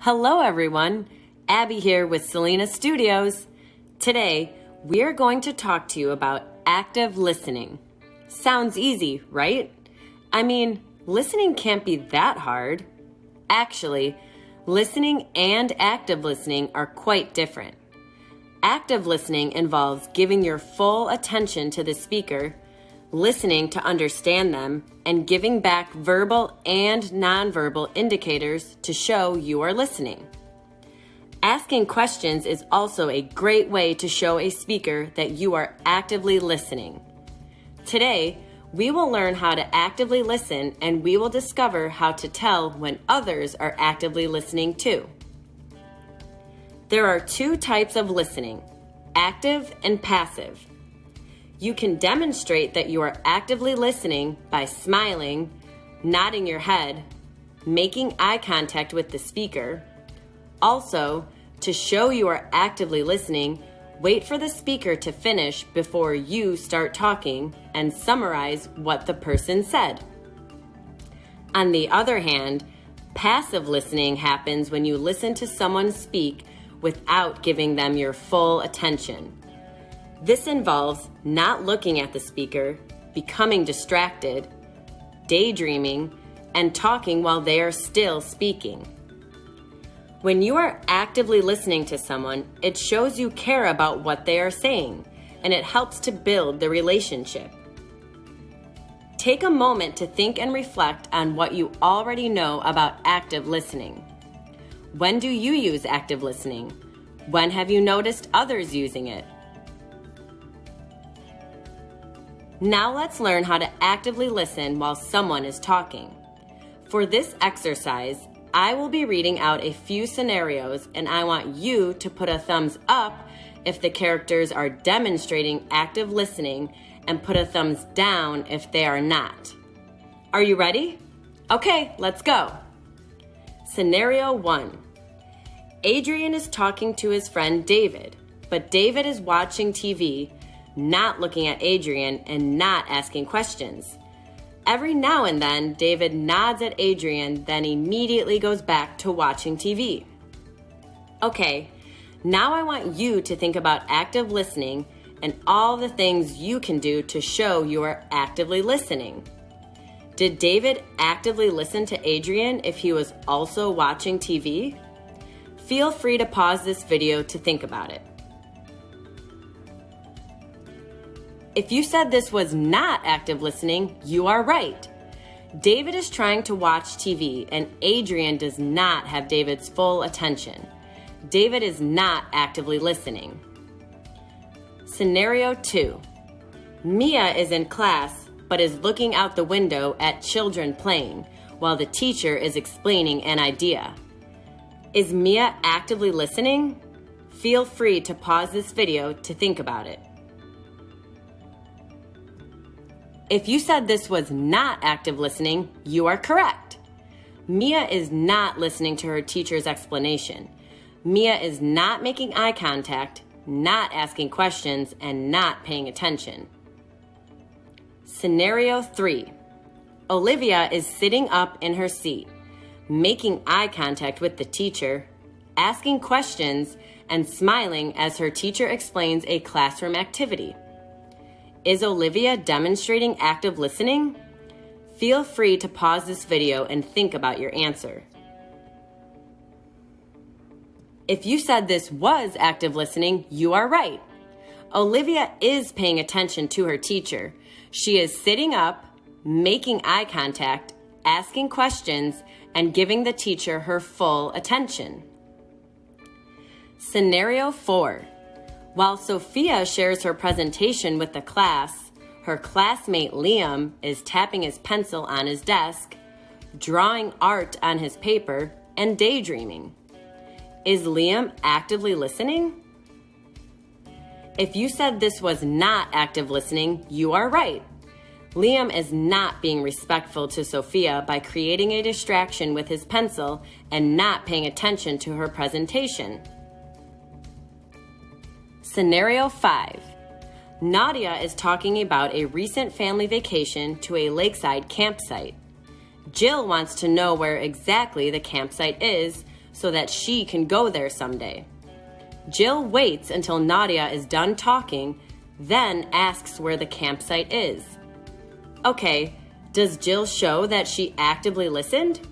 Hello everyone, Abby here with Selena Studios. Today, we're going to talk to you about active listening. Sounds easy, right? I mean, listening can't be that hard. Actually, listening and active listening are quite different. Active listening involves giving your full attention to the speaker, listening to understand them, and giving back verbal and nonverbal indicators to show you are listening. Asking questions is also a great way to show a speaker that you are actively listening. Today, we will learn how to actively listen, and we will discover how to tell when others are actively listening too. There are two types of listening, active and passive. You can demonstrate that you are actively listening by smiling, nodding your head, making eye contact with the speaker. Also, to show you are actively listening, wait for the speaker to finish before you start talking and summarize what the person said. On the other hand, passive listening happens when you listen to someone speak without giving them your full attention. This involves not looking at the speaker, becoming distracted, daydreaming, and talking while they are still speaking. When you are actively listening to someone, it shows you care about what they are saying, and it helps to build the relationship. Take a moment to think and reflect on what you already know about active listening. When do you use active listening? When have you noticed others using it? Now let's learn how to actively listen while someone is talking. For this exercise, I will be reading out a few scenarios, and I want you to put a thumbs up if the characters are demonstrating active listening and put a thumbs down if they are not. Are you ready? Okay, let's go. Scenario 1. Adrian is talking to his friend David, but David is watching TV, not looking at Adrian and not asking questions. Every now and then, David nods at Adrian, then immediately goes back to watching TV. Okay, now I want you to think about active listening and all the things you can do to show you are actively listening. Did David actively listen to Adrian if he was also watching TV? Feel free to pause this video to think about it. If you said this was not active listening, you are right. David is trying to watch TV, and Adrian does not have David's full attention. David is not actively listening. Scenario 2. Mia is in class, but is looking out the window at children playing, while the teacher is explaining an idea. Is Mia actively listening? Feel free to pause this video to think about it. If you said this was not active listening, you are correct. Mia is not listening to her teacher's explanation. Mia is not making eye contact, not asking questions, and not paying attention. Scenario 3. Olivia is sitting up in her seat, making eye contact with the teacher, asking questions, and smiling as her teacher explains a classroom activity. Is Olivia demonstrating active listening? Feel free to pause this video and think about your answer. If you said this was active listening, you are right. Olivia is paying attention to her teacher. She is sitting up, making eye contact, asking questions, and giving the teacher her full attention. Scenario 4. While Sophia shares her presentation with the class, her classmate Liam is tapping his pencil on his desk, drawing art on his paper, and daydreaming. Is Liam actively listening? If you said this was not active listening, you are right. Liam is not being respectful to Sophia by creating a distraction with his pencil and not paying attention to her presentation. Scenario 5. Nadia is talking about a recent family vacation to a lakeside campsite. Jill wants to know where exactly the campsite is, so that she can go there someday. Jill waits until Nadia is done talking, then asks where the campsite is. Okay, does Jill show that she actively listened?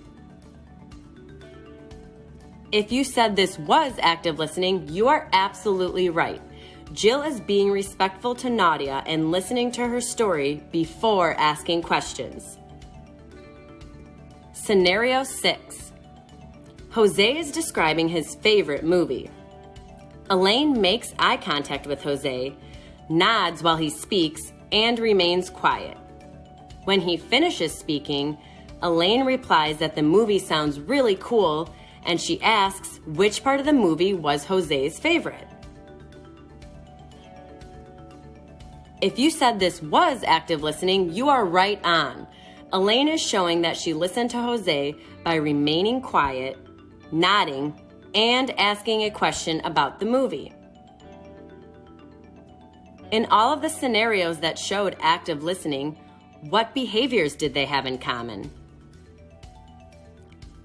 If you said this was active listening, you are absolutely right. Jill is being respectful to Nadia and listening to her story before asking questions. Scenario 6. Jose is describing his favorite movie. Elaine makes eye contact with Jose, nods while he speaks, and remains quiet. When he finishes speaking, Elaine replies that the movie sounds really cool, and she asks which part of the movie was Jose's favorite. If you said this was active listening, you are right on. Elaine is showing that she listened to Jose by remaining quiet, nodding, and asking a question about the movie. In all of the scenarios that showed active listening, what behaviors did they have in common?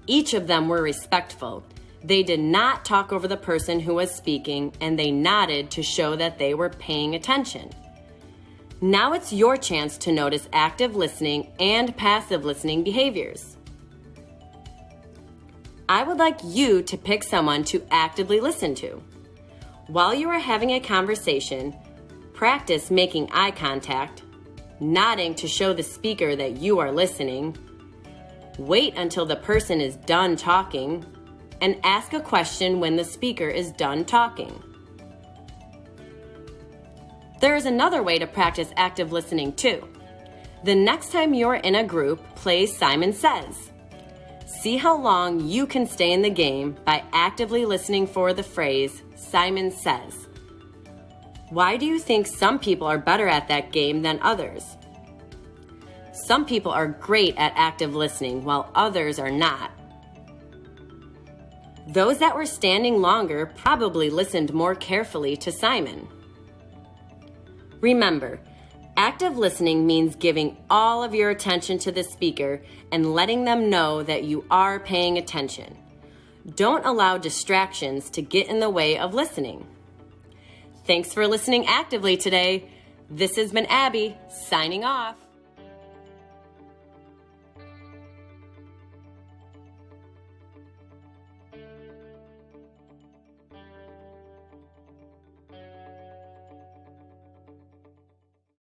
Each of them were respectful. They did not talk over the person who was speaking, and they nodded to show that they were paying attention. Now it's your chance to notice active listening and passive listening behaviors. I would like you to pick someone to actively listen to. While you are having a conversation, practice making eye contact, nodding to show the speaker that you are listening, wait until the person is done talking, and ask a question when the speaker is done talking. There is another way to practice active listening too. The next time you're in a group, play Simon Says. See how long you can stay in the game by actively listening for the phrase Simon Says. Why do you think some people are better at that game than others? Some people are great at active listening while others are not. Those that were standing longer probably listened more carefully to Simon. Remember, active listening means giving all of your attention to the speaker and letting them know that you are paying attention. Don't allow distractions to get in the way of listening. Thanks for listening actively today. This has been Abby, signing off.